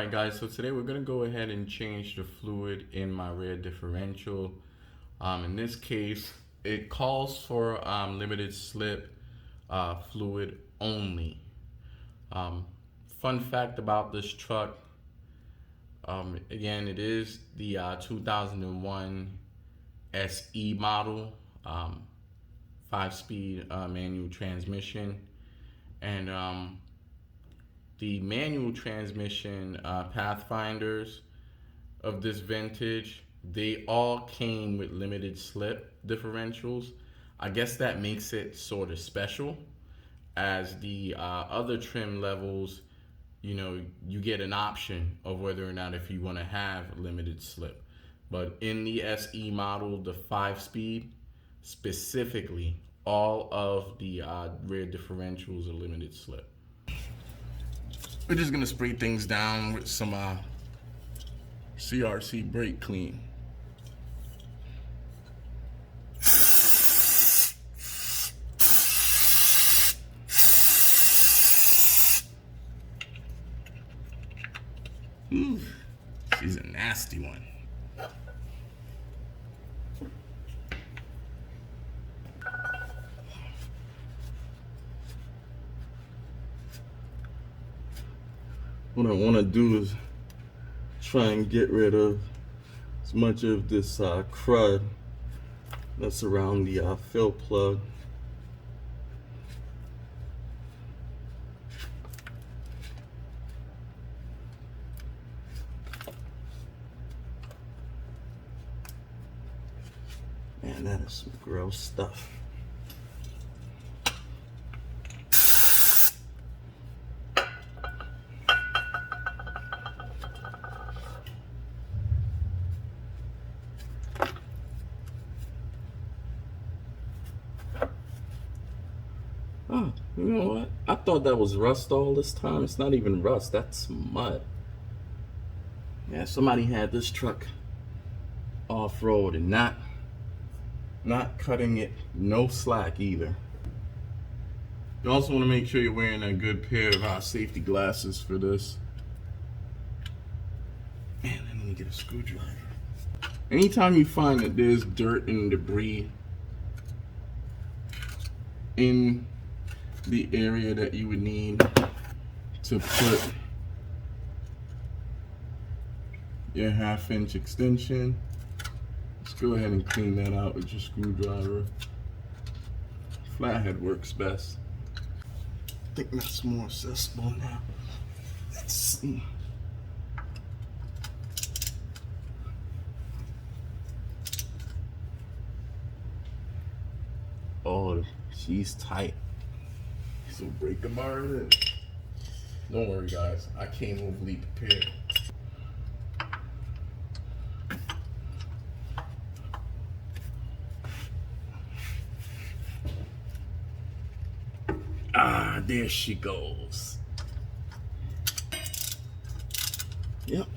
Alright guys, so today we're going to go ahead and change the fluid in my rear differential. In this case, it calls for limited slip fluid only. Fun fact about this truck, again, it is the 2001 SE model, 5-speed manual transmission, and the manual transmission Pathfinders of this vintage, they all came with limited slip differentials. I guess that makes it sort of special, as the other trim levels, you know, you get an option of whether or not if you want to have limited slip. But in the SE model, the 5-speed, specifically, all of the rear differentials are limited slip. We're just gonna spray things down with some CRC brake clean. Ooh, she's a nasty one. What I want to do is try and get rid of as much of this crud that's around the fill plug. Man, that is some gross stuff. Oh, you know what? I thought that was rust all this time. It's not even rust, that's mud. Yeah, somebody had this truck off-road and not cutting it no slack either. You also want to make sure you're wearing a good pair of safety glasses for this. Man, let me get a screwdriver. Anytime you find that there's dirt and debris in the area that you would need to put your 1/2-inch extension, let's go ahead and clean that out with your screwdriver. Flathead works best. I think that's more accessible now. Let's see. Oh, she's tight. So break the bar in. Don't worry guys, I came overly prepared. Ah, there she goes. Yep.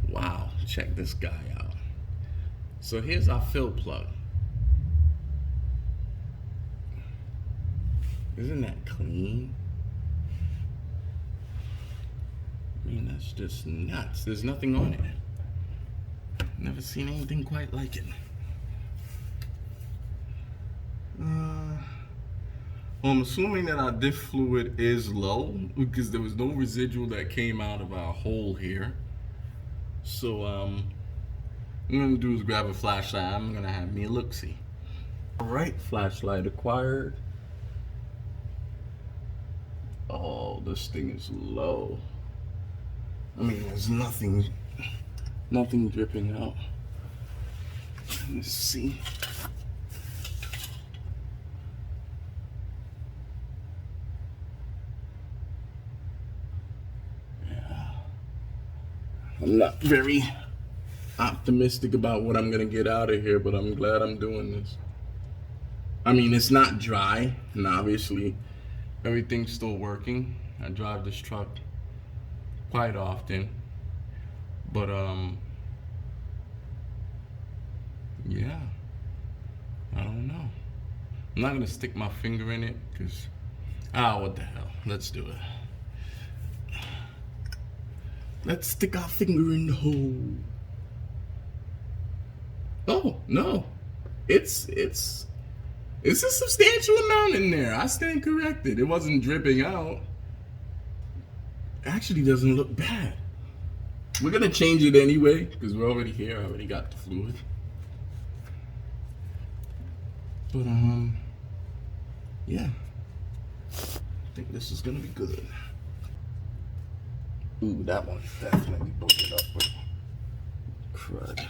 Wow, check this guy out. So here's our fill plug. Isn't that clean? I mean, that's just nuts. There's nothing on it. Never seen anything quite like it. Well, I'm assuming that our diff fluid is low because there was no residual that came out of our hole here. So what I'm gonna do is grab a flashlight. I'm gonna have me a look-see. All right, flashlight acquired. Oh, this thing is low. I mean, there's nothing dripping out. Let's see. Yeah. I'm not very optimistic about what I'm gonna get out of here, but I'm glad I'm doing this. I mean, it's not dry, and obviously everything's still working. I drive this truck quite often, but yeah, I don't know. I'm not gonna stick my finger in it because, what the hell? Let's do it. Let's stick our finger in the hole. Oh no, it's a substantial amount in there. I stand corrected. It wasn't dripping out. Actually doesn't look bad. We're gonna change it anyway because we're already here. I already got the fluid. But yeah, I think this is gonna be good. Ooh, that one definitely bolted up with crud.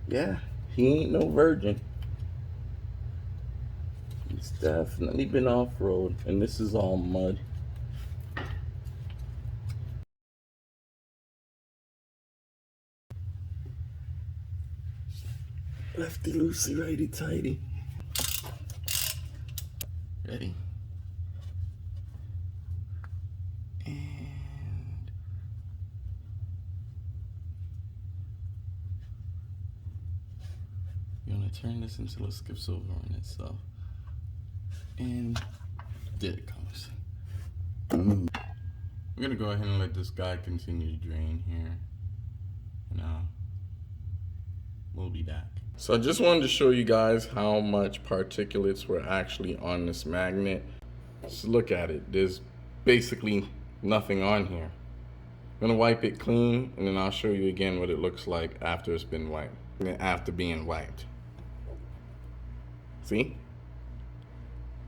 Yeah, he ain't no virgin. He's definitely been off-road, and this is all mud. Lefty loosey, righty tighty. Ready? And you want to turn this until it skips over on itself. And there it comes. We're gonna go ahead and let this guy continue to drain here. And we'll be back. So I just wanted to show you guys how much particulates were actually on this magnet. Just look at it. There's basically nothing on here. I'm gonna wipe it clean, and then I'll show you again what it looks like after it's been wiped. And then after being wiped. See?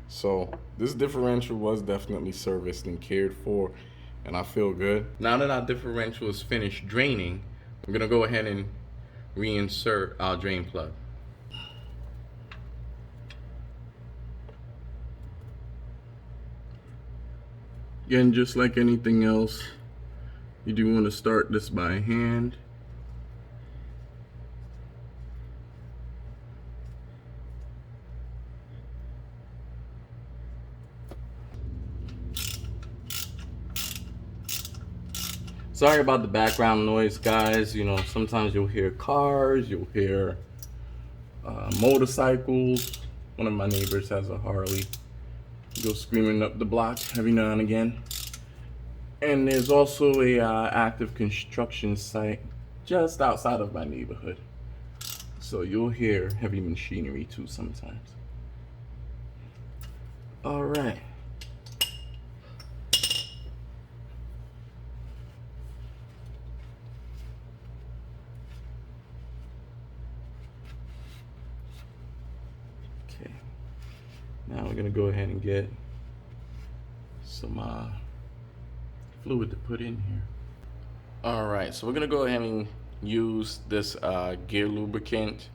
So this differential was definitely serviced and cared for, and I feel good. Now that our differential is finished draining, I'm gonna go ahead and reinsert our drain plug. Again, just like anything else, you do want to start this by hand. Sorry about the background noise, guys. You know, sometimes you'll hear cars, you'll hear motorcycles. One of my neighbors has a Harley. He goes screaming up the block every now and again. And there's also a active construction site just outside of my neighborhood. So you'll hear heavy machinery too sometimes. All right. Okay. Now we're gonna go ahead and get some fluid to put in here. All right, so we're gonna go ahead and use this gear lubricant.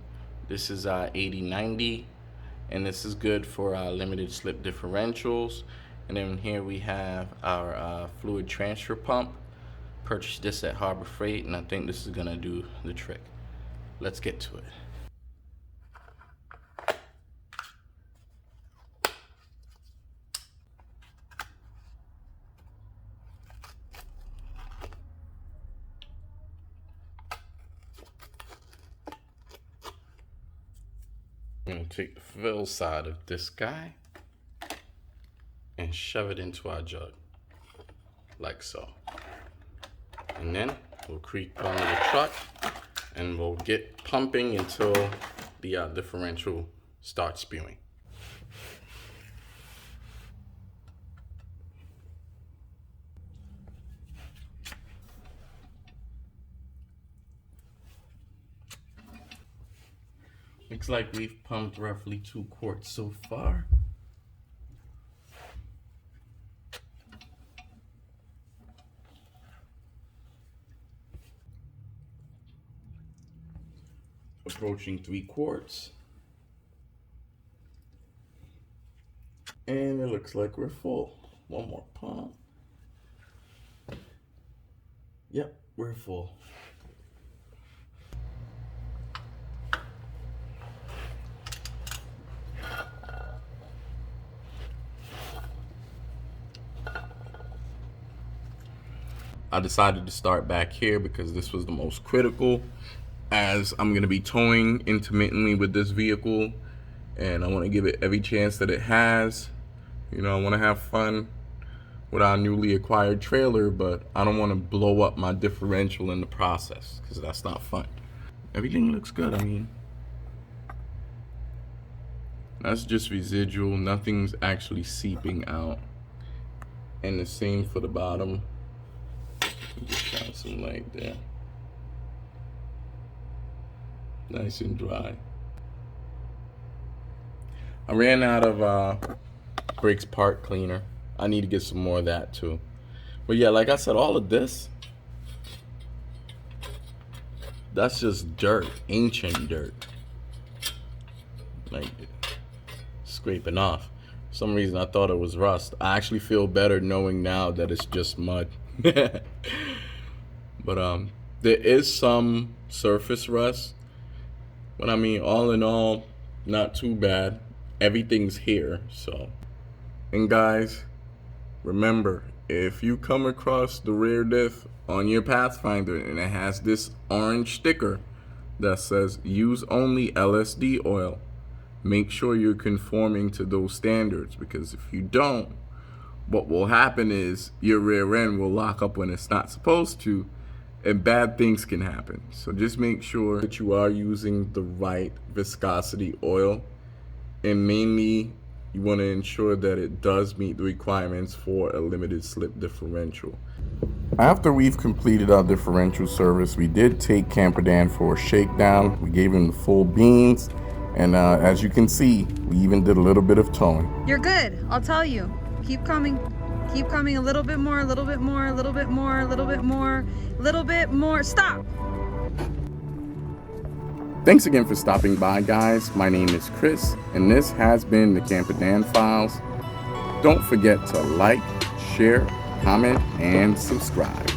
This is 8090, and this is good for limited slip differentials. And then here we have our fluid transfer pump. Purchased this at Harbor Freight, and I think this is gonna do the trick. Let's get to it. I'm gonna take the fill side of this guy and shove it into our jug, like so. And then we'll creep onto the truck and we'll get pumping until the differential starts spewing. Looks like we've pumped roughly 2 quarts so far. Approaching 3 quarts. And it looks like we're full. One more pump. Yep, we're full. I decided to start back here because this was the most critical, as I'm going to be towing intermittently with this vehicle, and I want to give it every chance that it has. You know, I want to have fun with our newly acquired trailer, but I don't want to blow up my differential in the process, because that's not fun. Everything looks good. I mean, that's just residual. Nothing's actually seeping out. And the same for the bottom. Just shine some light there. Nice and dry. I ran out of brakes part cleaner. I need to get some more of that too. But yeah, like I said, all of this, that's just dirt, ancient dirt. Like, scraping off. For some reason I thought it was rust. I actually feel better knowing now that it's just mud. But there is some surface rust, but I mean, all in all, not too bad. Everything's here. So, and guys, remember, if you come across the rare diff on your Pathfinder and it has this orange sticker that says use only LSD oil, make sure you're conforming to those standards, because if you don't, what will happen is your rear end will lock up when it's not supposed to, and bad things can happen. So just make sure that you are using the right viscosity oil, and mainly you want to ensure that it does meet the requirements for a limited slip differential. After we've completed our differential service, we did take Camper Dan for a shakedown. We gave him the full beans, and as you can see, we even did a little bit of towing. You're good, I'll tell you. Keep coming. Keep coming, a little bit more, a little bit more, a little bit more, a little bit more, a little bit more. Stop! Thanks again for stopping by, guys. My name is Chris, and this has been the Camper Dan Files. Don't forget to like, share, comment, and subscribe.